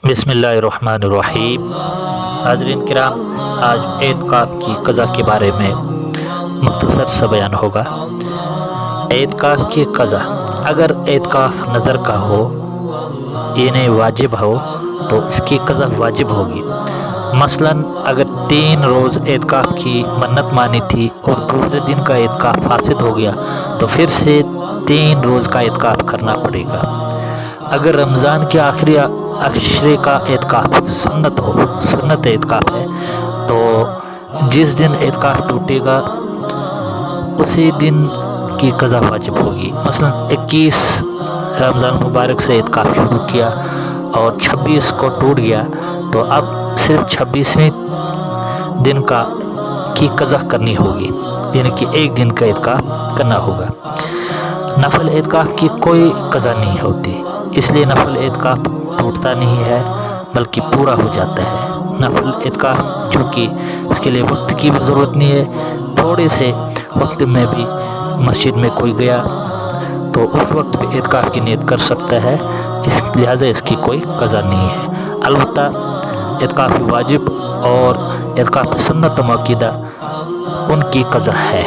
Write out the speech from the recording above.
بسم اللہ الرحمن الرحیم۔ حاضرین کرام، آج اعتکاف کی قضا کے بارے میں مختصر سا بیان ہوگا۔ اعتکاف کی قضا، اگر اعتکاف نظر کا ہو یعنی واجب ہو تو اس کی قضا واجب ہوگی۔ مثلا اگر 3 روز اعتکاف کی منت مانی تھی اور دوسرے دن کا اعتکاف فاسد ہو گیا تو پھر سے 3 روز کا اعتکاف کرنا پڑے گا۔ اگر رمضان کے آخری عشرے کا اعتکاف سنت اعتکاف ہے تو جس دن اعتکاف ٹوٹے گا اسی دن کی قضا واجب ہوگی۔ مثلا 21 رمضان مبارک سے اعتکاف شروع کیا اور 26 کو ٹوٹ گیا تو اب صرف 26ویں دن کی قضا کرنی ہوگی، یعنی کہ ایک دن کا اعتکاف کرنا ہوگا۔ نفل اعتکاف کی کوئی قضا نہیں ہوتی، اس لیے نفل اعتکاف ٹوٹتا نہیں ہے بلکہ پورا ہو جاتا ہے۔ نفل اعتکاف چونکہ اس کے لیے وقت کی بھی ضرورت نہیں ہے، تھوڑے سے وقت میں بھی مسجد میں کوئی گیا تو اس وقت بھی اعتکاف کی نیت کر سکتا ہے، اس لہٰذا اس کی کوئی قضا نہیں ہے۔ البتہ اعتکاف واجب اور اعتکاف سنت مؤکدہ ان کی قضا ہے۔